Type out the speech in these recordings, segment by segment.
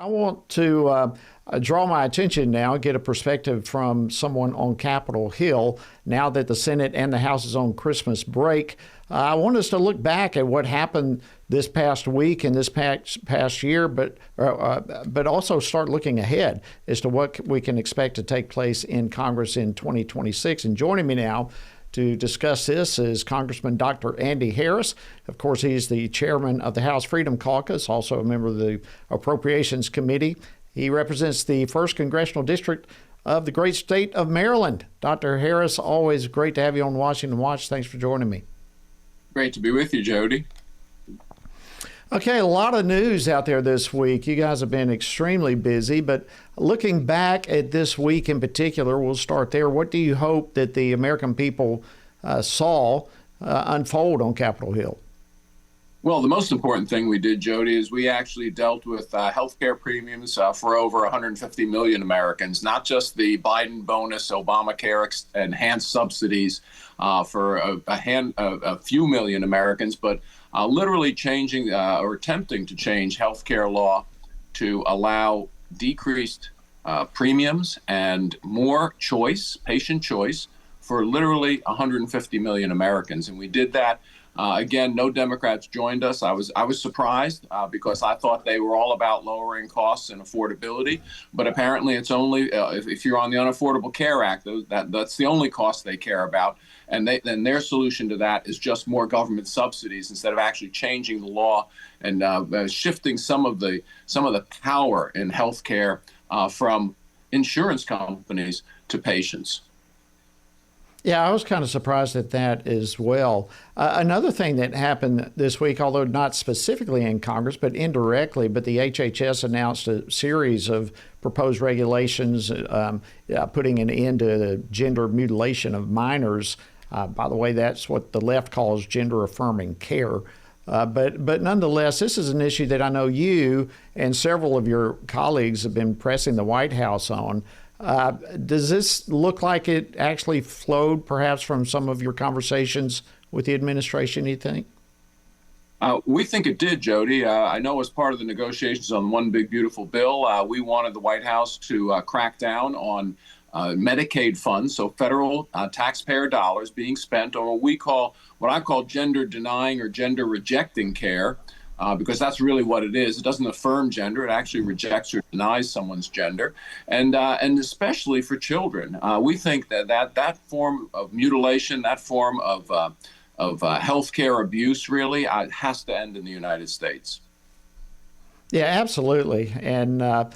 I want to draw my attention now, get a perspective from someone on Capitol Hill. Now that the Senate and the House is on Christmas break, I want us to look back at what happened this past week and this past year, but also start looking ahead as to what we can expect to take place in Congress in 2026. And joining me now to discuss this is Congressman Dr. Andy Harris. Of course, he's the chairman of the House Freedom Caucus, also a member of the Appropriations Committee. He represents the 1st Congressional District of the great state of Maryland. Dr. Harris, always great to have you on Washington Watch. Thanks for joining me. Great to be with you, Jody. Okay, a lot of news out there this week. You guys have been extremely busy, but looking back at this week in particular, we'll start there. What do you hope that the American people saw unfold on Capitol Hill? Well, the most important thing we did, Jody, is we actually dealt with healthcare premiums for over 150 million Americans, not just the Biden bonus, Obamacare enhanced subsidies for a few million Americans, but literally changing or attempting to change healthcare law to allow decreased premiums and more choice, patient choice, for literally 150 million Americans. And we did that. Again, no Democrats joined us. I was surprised because I thought they were all about lowering costs and affordability. But apparently, it's only if you're on the Unaffordable Care Act, that's the only cost they care about. And then their solution to that is just more government subsidies instead of actually changing the law and shifting some of the power in healthcare from insurance companies to patients. Yeah, I was kind of surprised at that as well. Another thing that happened this week, although not specifically in Congress, but indirectly, but the HHS announced a series of proposed regulations putting an end to the gender mutilation of minors. By the way, that's what the left calls gender-affirming care. But nonetheless, this is an issue that I know you and several of your colleagues have been pressing the White House on. Does this look like it actually flowed perhaps from some of your conversations with the administration, you think? We think it did, Jody. I know as part of the negotiations on One Big Beautiful Bill, we wanted the White House to crack down on Medicaid funds, so federal taxpayer dollars being spent on what I call gender denying or gender rejecting care. Because that's really what it is. It doesn't affirm gender. It actually rejects or denies someone's gender. And especially for children. We think that form of mutilation, that form of healthcare abuse really has to end in the United States. Yeah, absolutely. And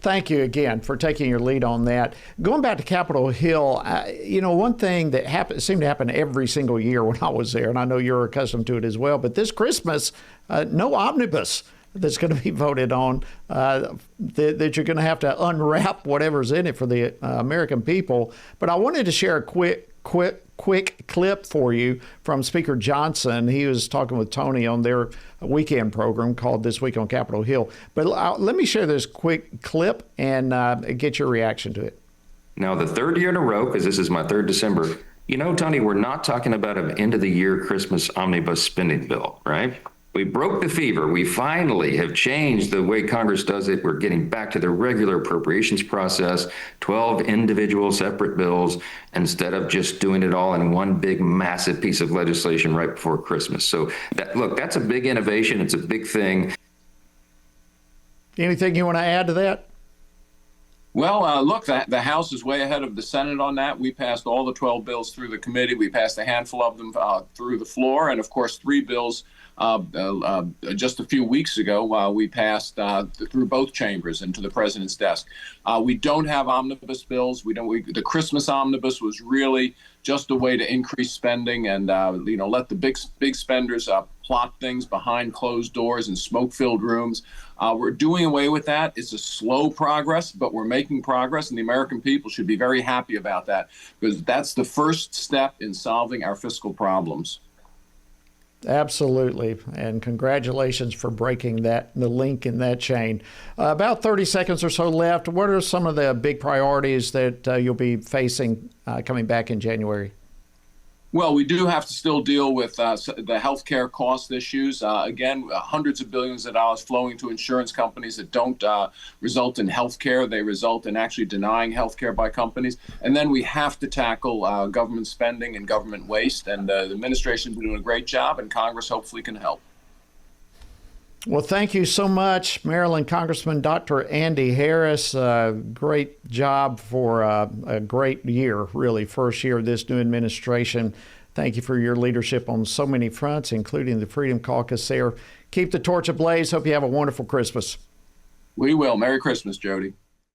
thank you again for taking your lead on that. Going back to Capitol Hill, one thing that seemed to happen every single year when I was there, and I know you're accustomed to it as well, but this Christmas, no omnibus that's going to be voted on, that you're going to have to unwrap whatever's in it for the American people. But I wanted to share a quick clip for you from Speaker Johnson. He was talking with Tony on their weekend program called This Week on Capitol Hill. But let me share this quick clip and get your reaction to it. Now, the third year in a row, because this is my third December, Tony, we're not talking about an end-of-the-year Christmas omnibus spending bill, right? We broke the fever. We finally have changed the way Congress does it. We're getting back to the regular appropriations process, 12 individual separate bills, instead of just doing it all in one big, massive piece of legislation right before Christmas. So, that's a big innovation. It's a big thing. Anything you want to add to that? Well, look, the House is way ahead of the Senate on that. We passed all the 12 bills through the committee. We passed a handful of them through the floor. And, of course, 3 bills just a few weeks ago, we passed through both chambers and to the president's desk. We don't have omnibus bills. The Christmas omnibus was really just a way to increase spending and let the big spenders plot things behind closed doors and smoke-filled rooms. We're doing away with that. It's a slow progress, but we're making progress, and the American people should be very happy about that because that's the first step in solving our fiscal problems. Absolutely. And congratulations for breaking the link in that chain. About 30 seconds or so left. What are some of the big priorities that you'll be facing coming back in January? Well, we do have to still deal with the healthcare cost issues. Again, hundreds of billions of dollars flowing to insurance companies that don't result in healthcare. They result in actually denying healthcare by companies. And then we have to tackle government spending and government waste. And the administration's been doing a great job, and Congress hopefully can help. Well, thank you so much, Maryland Congressman Dr. Andy Harris. Great job for a great year, really, first year of this new administration. Thank you for your leadership on so many fronts, including the Freedom Caucus there. Keep the torch ablaze. Hope you have a wonderful Christmas. We will. Merry Christmas, Jody.